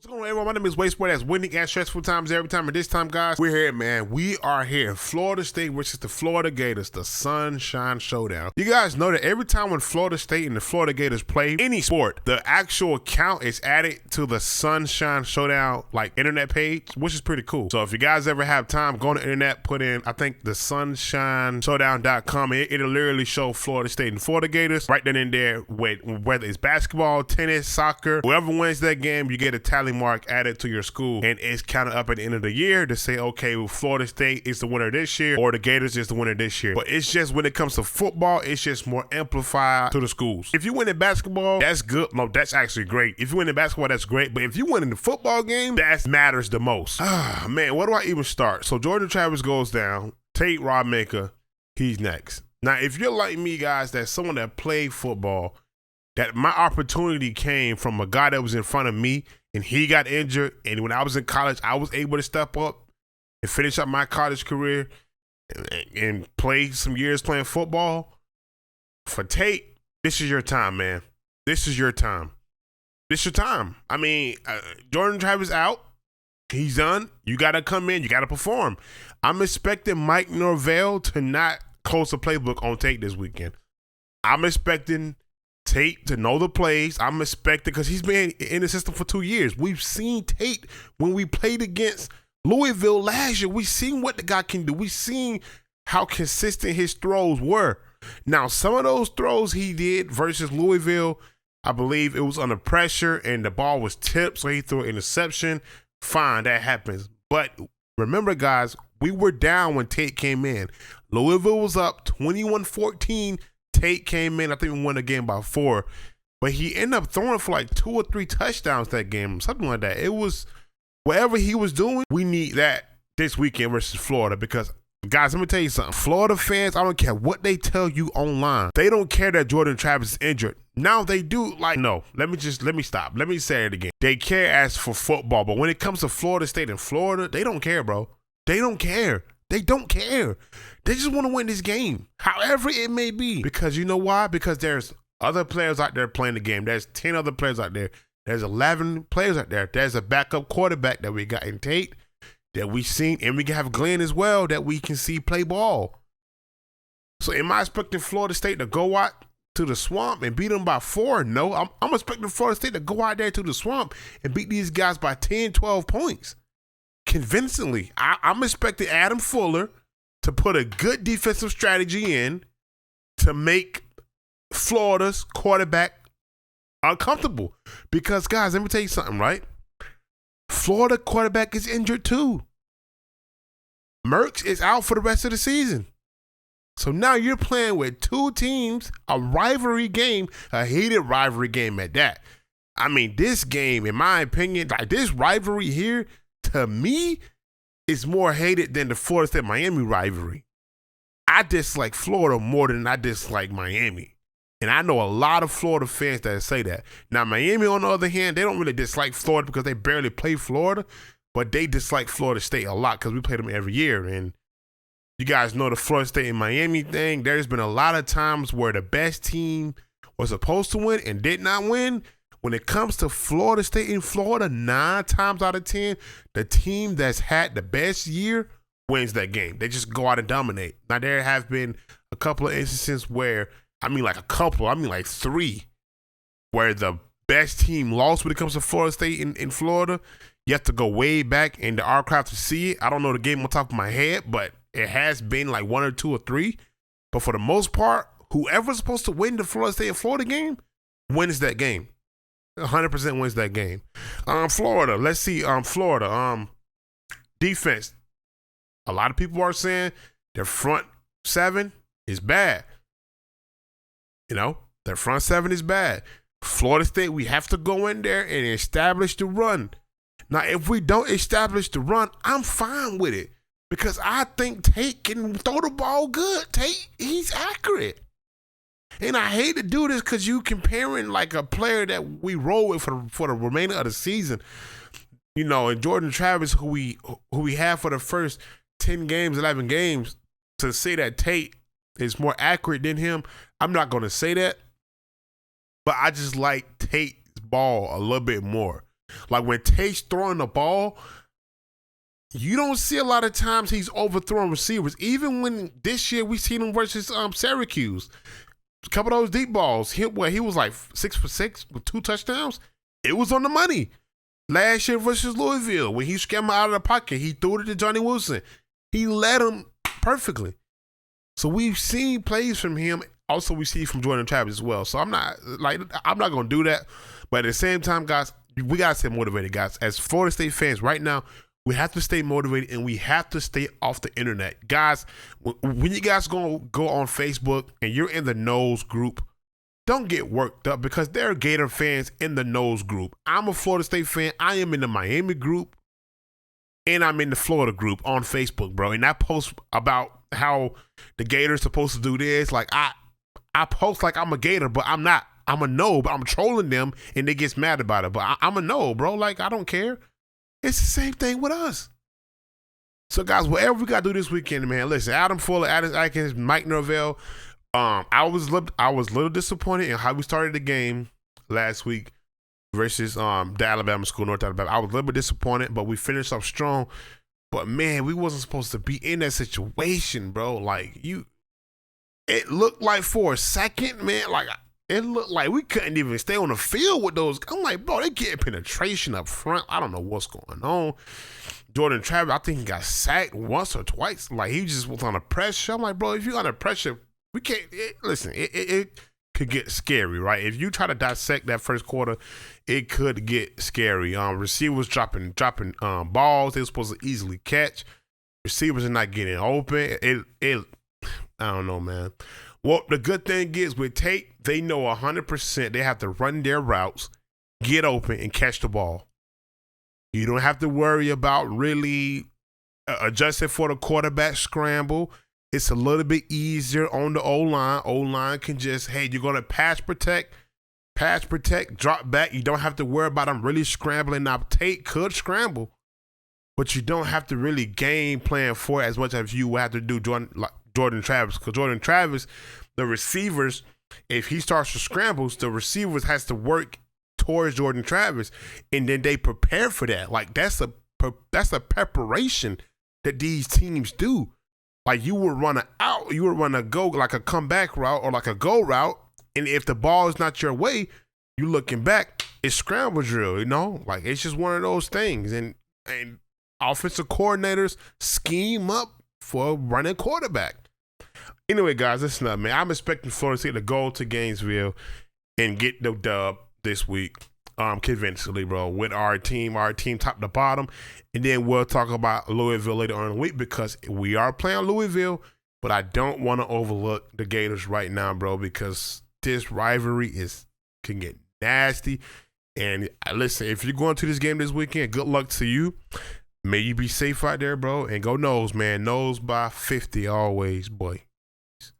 What's going on, everyone? My name is Wasteboy. That's winning at stressful times every time. And this time, guys, we're here, man. We are here. Florida State versus the Florida Gators, the Sunshine Showdown. You guys know that every time when Florida State and the Florida Gators play any sport, the actual count is added to the Sunshine Showdown, like, internet page, which is pretty cool. So if you guys ever have time, go on the internet, put in, I think, the sunshineshowdown.com. It'll literally show Florida State and Florida Gators right then and there, with whether it's basketball, tennis, soccer, whoever wins that game, you get a tally mark added to your school, and it's counted up at the end of the year to say, okay, well, Florida State is the winner this year, or the Gators is the winner this year. But it's just when it comes to football, it's just more amplified to the schools. If you win in basketball, that's good. No, that's actually great. If you win in basketball, that's great. But if you win in the football game, that matters the most. Ah, man, where do I even start? So Jordan Travis goes down. Tate Rodmaker, he's next. Now, if you're like me, guys, that's someone that played football, that my opportunity came from a guy that was in front of me, and he got injured, and when I was in college, I was able to step up and finish up my college career and play some years playing football. For Tate, this is your time, man. This is your time. This is your time. I mean, Jordan Travis out. He's done. You got to come in. You got to perform. I'm expecting Mike Norvell to not close the playbook on Tate this weekend. I'm expecting Tate to know the plays. I'm expecting, because he's been in the system for 2 years. We've seen Tate when we played against Louisville last year. We've seen what the guy can do. We've seen how consistent his throws were. Now, some of those throws he did versus Louisville, I believe it was under pressure and the ball was tipped, so he threw an interception. Fine, that happens. But remember, guys, we were down when Tate came in. Louisville was up 21-14. Tate came in, I think we won the game by 4, but he ended up throwing for like 2 or 3 touchdowns that game, something like that. It was, whatever he was doing, we need that this weekend versus Florida, because, guys, let me tell you something. Florida fans, I don't care what they tell you online. They don't care that Jordan Travis is injured. Now they do, like, no, let me stop. Let me say it again. They care as for football, but when it comes to Florida State and Florida, they don't care, bro. They don't care. They don't care. They just want to win this game, however it may be. Because you know why? Because there's other players out there playing the game. There's 10 other players out there. There's 11 players out there. There's a backup quarterback that we got in Tate that we've seen, and we have Glenn as well that we can see play ball. So am I expecting Florida State to go out to the swamp and beat them by 4? No, I'm expecting Florida State to go out there to the swamp and beat these guys by 10, 12 points. Convincingly. I'm expecting Adam Fuller to put a good defensive strategy in to make Florida's quarterback uncomfortable. Because, guys, let me tell you something, right? Florida quarterback is injured too. Merckx is out for the rest of the season. So now you're playing with 2 teams, a rivalry game, a heated rivalry game at that. I mean, this game, in my opinion, like this rivalry here, to me, is more hated than the Florida State-Miami rivalry. I dislike Florida more than I dislike Miami. And I know a lot of Florida fans that say that. Now, Miami, on the other hand, they don't really dislike Florida because they barely play Florida, but they dislike Florida State a lot because we play them every year. And you guys know the Florida State and Miami thing. There's been a lot of times where the best team was supposed to win and did not win. When it comes to Florida State and Florida, 9 times out of 10, the team that's had the best year wins that game. They just go out and dominate. Now, there have been a couple of instances where, I mean like 3, where the best team lost when it comes to Florida State in Florida. You have to go way back in the archive to see it. I don't know the game on top of my head, but it has been like 1 or 2 or 3. But for the most part, whoever's supposed to win the Florida State and Florida game wins that game. 100% wins that game. Florida, let's see. Florida, defense. A lot of people are saying their front 7 is bad. You know, their front 7 is bad. Florida State, we have to go in there and establish the run. Now, if we don't establish the run, I'm fine with it because I think Tate can throw the ball good. Tate, he's accurate. And I hate to do this because you comparing like a player that we roll with for the remainder of the season, you know, and Jordan Travis, who we have for the first 10 games, 11 games, to say that Tate is more accurate than him, I'm not going to say that. But I just like Tate's ball a little bit more. Like when Tate's throwing the ball, you don't see a lot of times he's overthrowing receivers. Even when this year we seen him versus Syracuse, a couple of those deep balls, he was like 6 for 6 with 2 touchdowns. It was on the money. Last year versus Louisville, when he scammed out of the pocket, he threw it to Johnny Wilson. He led him perfectly. So we've seen plays from him. Also, we see from Jordan Travis as well. So I'm not gonna do that. But at the same time, guys, we gotta stay motivated, guys. As Florida State fans, right now, we have to stay motivated and we have to stay off the internet, guys. When you guys go on Facebook and you're in the Nose group, don't get worked up because there are Gator fans in the Nose group. I'm a Florida State fan. I am in the Miami group, and I'm in the Florida group on Facebook, bro. And I post about how the Gators supposed to do this. Like I post like I'm a Gator, but I'm not. I'm a no, but I'm trolling them, and they gets mad about it. But I'm a no, bro. Like I don't care. It's the same thing with us. So, guys, whatever we got to do this weekend, man, listen, Adam Fuller, Adam Atkins, Mike Norvell, I was a little disappointed in how we started the game last week versus the Alabama school, North Alabama. I was a little bit disappointed, but we finished up strong. But, man, we wasn't supposed to be in that situation, bro. Like, it looked like for a second, man, like, it looked like we couldn't even stay on the field with those. I'm like, bro, they getting penetration up front. I don't know what's going on. Jordan Travis, I think he got sacked once or twice. Like, he just was under pressure. I'm like, bro, if you're under pressure, we can't. Listen, it could get scary, right? If you try to dissect that first quarter, it could get scary. Receivers dropping balls they were supposed to easily catch. Receivers are not getting open. I don't know, man. Well, the good thing is with Tate, they know 100% they have to run their routes, get open, and catch the ball. You don't have to worry about really adjusting for the quarterback scramble. It's a little bit easier on the O-line. O-line can just, hey, you're going to pass protect, drop back. You don't have to worry about them really scrambling. Now, Tate could scramble, but you don't have to really game plan for it as much as you have to do Jordan Travis. Because Jordan Travis, the receivers, if he starts to scrambles, the receivers has to work towards Jordan Travis, and then they prepare for that. Like that's a preparation that these teams do. Like you would run a go like a comeback route or like a go route, and if the ball is not your way, you looking back, it's scramble drill. You know, like it's just one of those things. And offensive coordinators scheme up for a running quarterback. Anyway, guys, listen up, man. I'm expecting Florida State to go to Gainesville and get the dub this week, convincingly, bro, with our team top to bottom. And then we'll talk about Louisville later on in the week because we are playing Louisville, but I don't want to overlook the Gators right now, bro, because this rivalry can get nasty. And listen, if you're going to this game this weekend, good luck to you. May you be safe out there, bro, and go Noles, man. Noles by 50 always, boy.